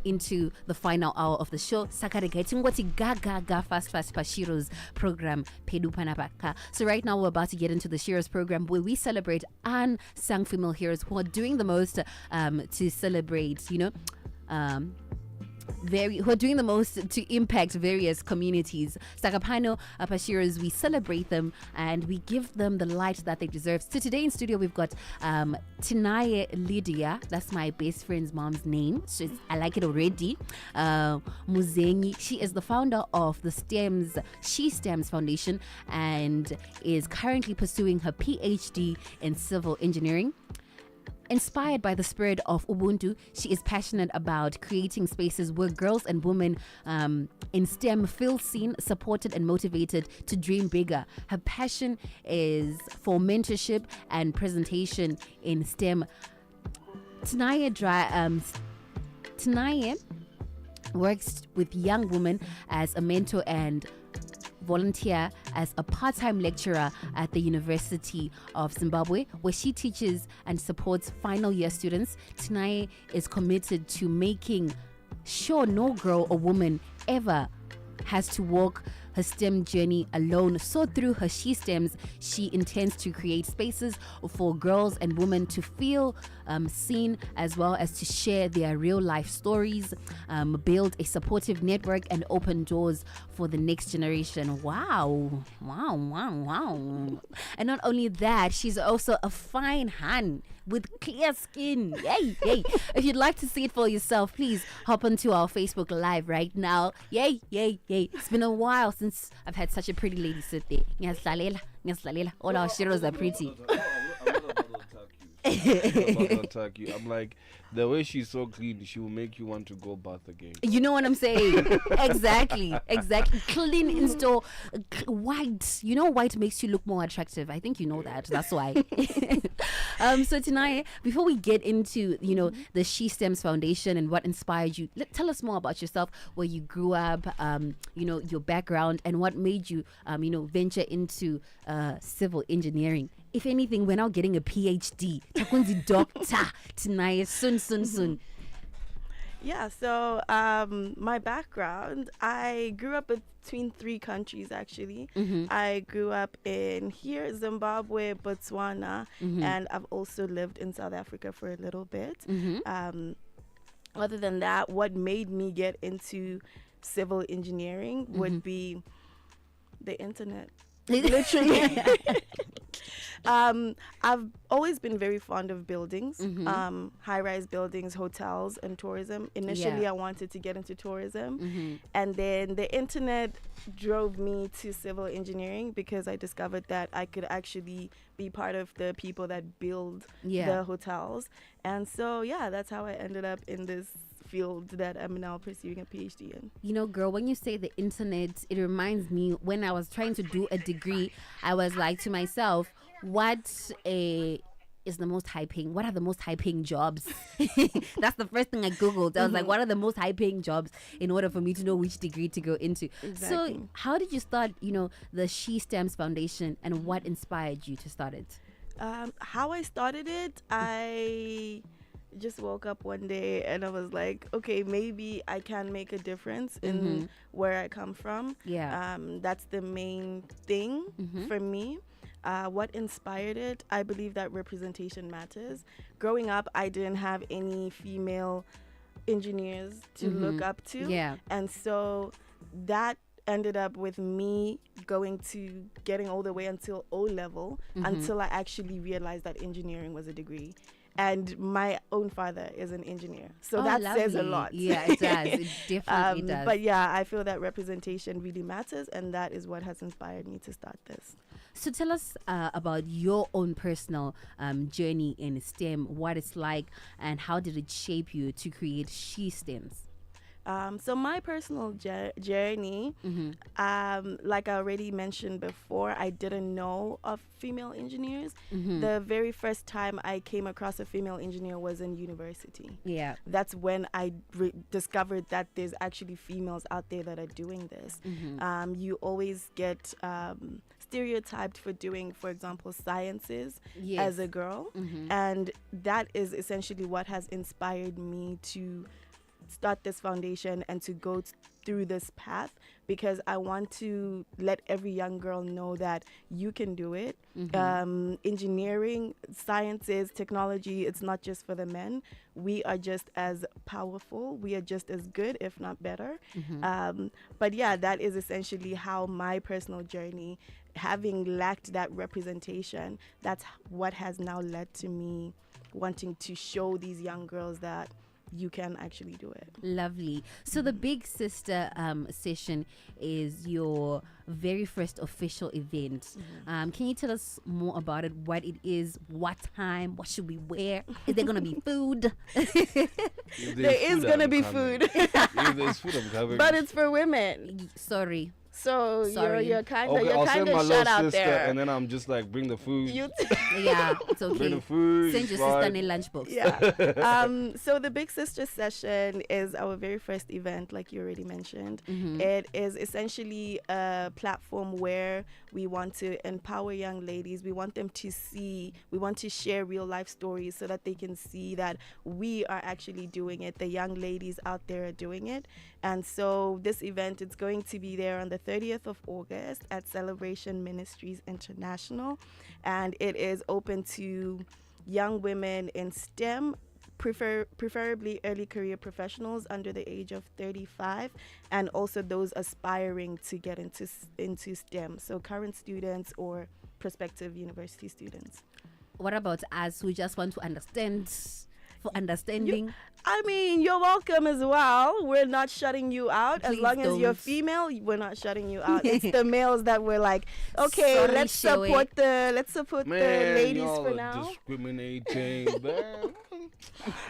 into the final hour of the show. Sakarega Gaga Fast Pashiro's program Pedu Panapaka. So right now we're about to get into the Shiro's program where we celebrate unsung female heroes who are doing the most to celebrate, who are doing the most to impact various communities. Sakapano Pashiros, we celebrate them and we give them the light that they deserve. So today in studio we've got Tinaye Lydia, that's my best friend's mom's name. I like it already. Muzenyi, she is the founder of the She Stems Foundation and is currently pursuing her PhD in civil engineering. Inspired by the spirit of Ubuntu, she is passionate about creating spaces where girls and women in STEM feel seen, supported, and motivated to dream bigger. Her passion is for mentorship and presentation in STEM. Tinaye works with young women as a mentor and volunteer as a part-time lecturer at the University of Zimbabwe, where she teaches and supports final year students. Tinaye is committed to making sure no girl or woman ever has to walk her STEM journey alone. So through her She Stems, she intends to create spaces for girls and women to feel seen, as well as to share their real life stories, build a supportive network, and open doors for the next generation. Wow. And not only that, she's also a fine hand with clear skin. Yay. If you'd like to see it for yourself, please hop onto our Facebook Live right now. Yay. It's been a while since I've had such a pretty lady sit there. Nyaslalela. All our shiros are pretty. I'm not gonna attack you. I'm like, the way she's so clean, she will make you want to go bath again. You know what I'm saying? Exactly. Clean install, white. You know, white makes you look more attractive. I think you know that. That's why. So tonight, before we get into the She Stems Foundation and what inspired you, tell us more about yourself, where you grew up, your background, and what made you venture into civil engineering. If anything, we're now getting a PhD. Takunzi doctor tonight soon. Yeah, so my background, I grew up between 3 countries actually. I grew up in Zimbabwe, Botswana, and I've also lived in South Africa for a little bit. Other than that, what made me get into civil engineering would be the internet. Literally. I've always been very fond of buildings, high-rise buildings, hotels, and tourism. Initially, I wanted to get into tourism, and then the internet drove me to civil engineering because I discovered that I could actually be part of the people that build the hotels. And so, that's how I ended up in this field that I'm now pursuing a PhD in. Girl, when you say the internet, it reminds me when I was trying to do a degree, I was like to myself, what are the most high paying jobs? That's the first thing I googled. I was like, what are the most high paying jobs in order for me to know which degree to go into? Exactly. So how did you start the She Stems Foundation, and what inspired you to start it? How I started it, I just woke up one day and I was like, okay, maybe I can make a difference in where I come from. That's the main thing for me. What inspired it, I believe that representation matters. Growing up, I didn't have any female engineers to look up to. And so that ended up with me getting all the way until O level, until I actually realized that engineering was a degree. And my own father is an engineer. So that says a lot. Yeah, it does. It definitely does. But I feel that representation really matters, and that is what has inspired me to start this. So tell us about your own personal journey in STEM, what it's like, and how did it shape you to create She Stems? So my personal journey, like I already mentioned before, I didn't know of female engineers. The very first time I came across a female engineer was in university. That's when I discovered that there's actually females out there that are doing this. You always get stereotyped for doing, for example, sciences as a girl. And that is essentially what has inspired me to start this foundation and to go through this path, because I want to let every young girl know that you can do it. Engineering, sciences, technology, it's not just for the men. We are just as powerful. We are just as good, if not better. But yeah, that is essentially how my personal journey, having lacked that representation, that's what has now led to me wanting to show these young girls that you can actually do it. Lovely. So the Big Sister session is your very first official event. Can you tell us more about it? What it is? What time? What should we wear? Is there gonna be food? There is gonna be food. If there's food, I'm coming. But it's for women. Sorry. So Sorry. you're kind Okay, of I'll send my shut little out sister, there. and then I'm just like, bring the food. Yeah, it's okay. Bring the food. Send your it's sister fine. a lunchbox. Yeah. So the Big Sister session is our very first event, like you already mentioned. It is essentially a platform where we want to empower young ladies. We want them to see, we want to share real life stories so that they can see that we are actually doing it. The young ladies out there are doing it. And so this event, it's going to be there on the 30th of August at Celebration Ministries International. And it is open to young women in STEM, preferably early career professionals under the age of 35, and also those aspiring to get into STEM, so current students or prospective university students. What about us who just want to understand for understanding? I mean, you're welcome as well. We're not shutting you out. Please as long as you're don't. female, we're not shutting you out. It's the males that we're like, okay, Sorry, let's Shewe. support Man, the ladies y'all for are now. discriminating, man.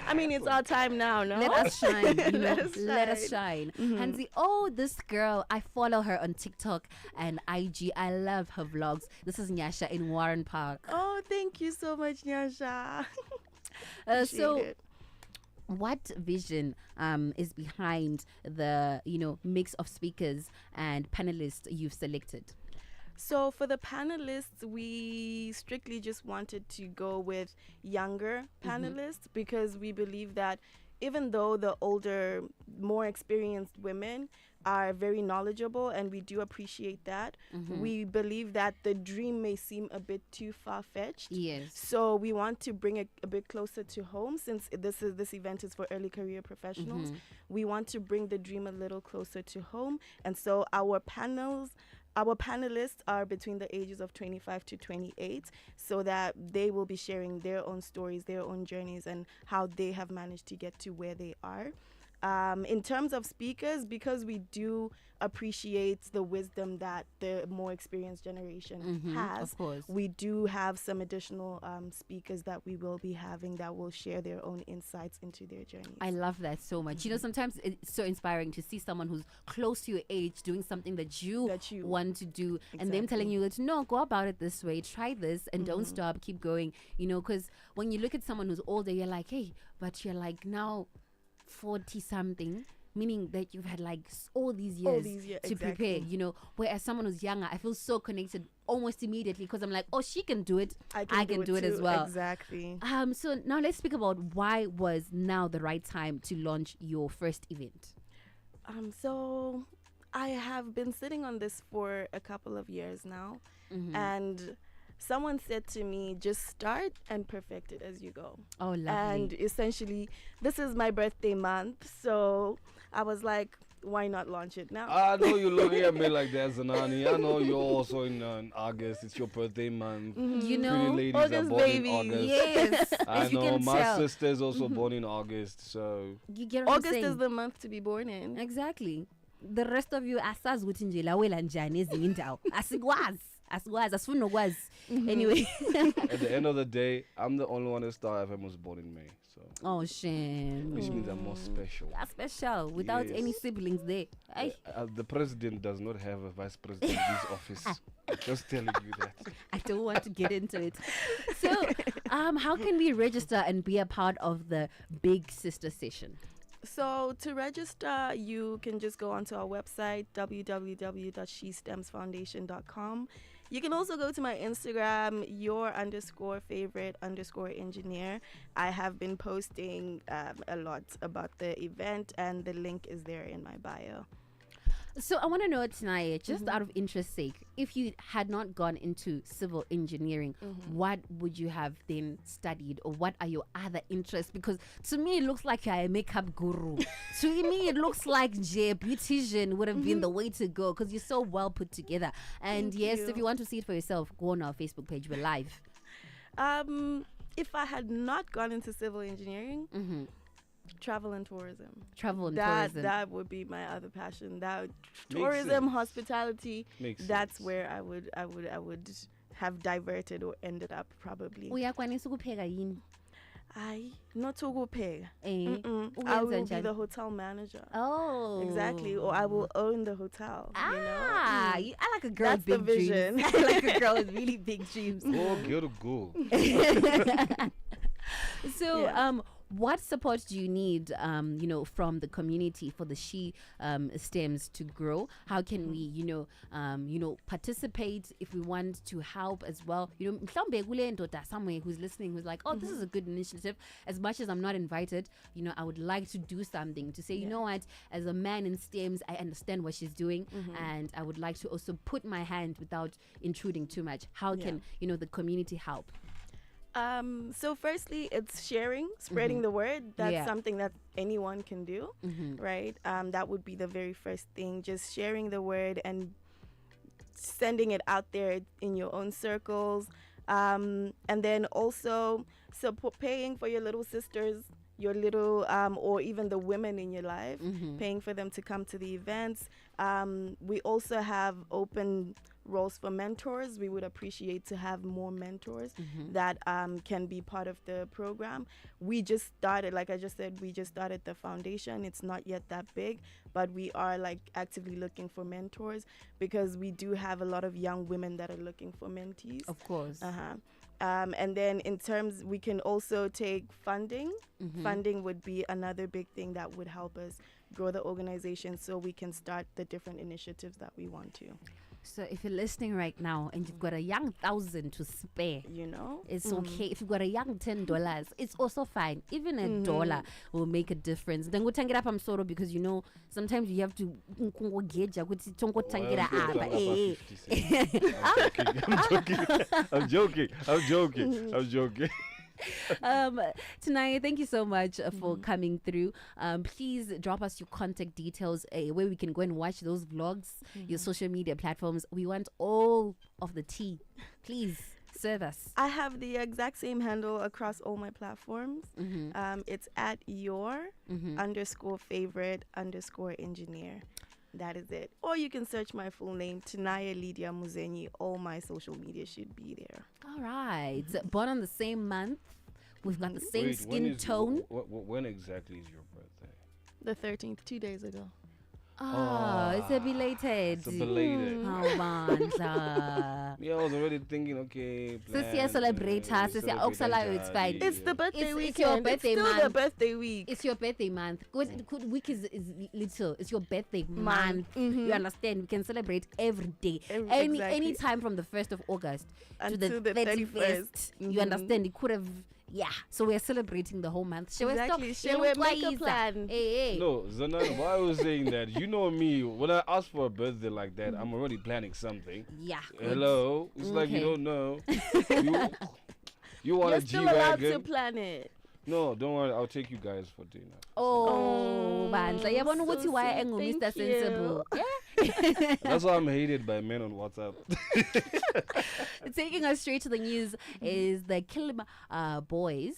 I mean, it's our time now, no? Let us shine. Let us shine. Mm-hmm. Hansi, oh, this girl, I follow her on TikTok and IG. I love her vlogs. This is Nyasha in Warren Park. Oh, thank you so much, Nyasha. So Appreciate it. what vision is behind the mix of speakers and panelists you've selected? So for the panelists, we strictly just wanted to go with younger panelists because we believe that even though the older, more experienced women are very knowledgeable, and we do appreciate that, we believe that the dream may seem a bit too far-fetched. Yes. So we want to bring it a bit closer to home, since this event is for early career professionals. We want to bring the dream a little closer to home, and so our panelists are between the ages of 25 to 28, so that they will be sharing their own stories, their own journeys, and how they have managed to get to where they are. In terms of speakers, because we do appreciate the wisdom that the more experienced generation has, of course. we do have some additional speakers that we will be having that will share their own insights into their journeys. I love that so much. Sometimes it's so inspiring to see someone who's close to your age doing something that you want to do, and them telling you that, no, go about it this way, try this, and don't stop, keep going. Because when you look at someone who's older, you're like, hey, but you're like now 40 something, meaning that you've had like all these years to prepare, whereas someone who's younger, I feel so connected almost immediately, because I'm like, oh, she can do it, I can do it as well. Exactly. So now let's speak about why was now the right time to launch your first event. So I have been sitting on this for a couple of years now, and someone said to me, just start and perfect it as you go. Oh, lovely. And essentially, this is my birthday month, so I was like, why not launch it now? I know you're looking at me like that, Zanani. I know you're also in August. It's your birthday month. You know, Pretty ladies are August born baby. in August. yes, I as you know can my tell. sister is also born in August, so You get what I'm August saying? is the month to be born in. Exactly. The rest of you asazi ukuthi nje la wela njani ezinye indawo. Asikwazi asifuna ukwazi. Anyway. at the end of the day, I'm the only one at Star FM was born in May, so Oh, shame. which means I'm more special. That's special without Yes. any siblings there. Ay, The president does not have a vice president in his office. Just telling you that. I don't want to get into it. So, how can we register and be a part of the Big Sister session? So to register, you can just go onto our website, www.shestemsfoundation.com. You can also go to my Instagram, your_favorite_engineer. I have been posting a lot about the event, and the link is there in my bio. So I want to know tonight, just out of interest's sake, if you had not gone into civil engineering, what would you have then studied, or what are your other interests? Because to me, it looks like you're a makeup guru. To me, it looks like beautician would have been the way to go, because you're so well put together. And Thank yes, you. if you want to see it for yourself, go on our Facebook page. We're live. If I had not gone into civil engineering, travel and tourism. Tourism. That would be my other passion. Tourism, hospitality. Makes That's sense. where I would have diverted or ended up probably. Uyakwanisa ukupheka yini? Not to go pay. I Uyenza will be njani? the hotel manager. Oh, Exactly, or I will own the hotel. I like a girl That's with the big dreams. vision. I like a girl with really big dreams. Go, go. So, Yeah. what support do you need, from the community for the She stems to grow? How can we, participate if we want to help as well? Mhlawumbe kule ndoda somewhere who's listening, who's like, oh, this is a good initiative. As much as I'm not invited, I would like to do something to say, you know what, as a man in stems, I understand what she's doing, and I would like to also put my hand without intruding too much. How can, the community help? So firstly, it's sharing, spreading the word. That's something that anyone can do, right? That would be the very first thing, just sharing the word and sending it out there in your own circles. And then also paying for your little sisters, your little, or even the women in your life, paying for them to come to the events. We also have open roles for mentors. We would appreciate to have more mentors that can be part of the program. We just started, like I just said, we just started the foundation. It's not yet that big, but we are actively looking for mentors, because we do have a lot of young women that are looking for mentees. Of course. And then in terms, we can also take funding. Funding would be another big thing that would help us grow the organization, so we can start the different initiatives that we want to. So if you're listening right now and you've got a young 1,000 to spare, it's okay. If you've got a young $10, it's also fine. Even $1 will make a difference. Then go tangira up sort of, because sometimes you have to I'm joking. Tonight, thank you so much for coming through. Please drop us your contact details, where we can go and watch those vlogs, your social media platforms. We want all of the tea. Please serve us. I have the exact same handle across all my platforms. It's at your_favorite_engineer. That is it. Or you can search my full name, Lydia Muzenyi. All my social media should be there. All right. Born on the same month. We've got the same skin tone. When exactly is your birthday? The 13th, 2 days ago. It's a belated. It's a belated. Oh, man. Yeah, I was already thinking, okay. Celebrate her. It's fine. It's the birthday week. It's your birthday it's still month. the birthday week. It's your birthday month. Week is little. It's your birthday month. You understand? We can celebrate every day. Any time from the 1st of August to the 31st. You understand? It could have. Yeah, so we're celebrating the whole month. Shewe, Exactly. Shewe, make a plan. Hey. No, Zanani, why I was saying that, you know me, when I ask for a birthday like that, I'm already planning something. Yeah. Hello? It's like you don't know. You want You're a still allowed to G-Wagon? plan it. No, don't worry. I'll take you guys for dinner. Oh, Bandla. You want to so why sweet. Mr. Thank you. Sensible? Yeah. That's why I'm hated by men on WhatsApp. Taking us straight to the news is the Kilma boys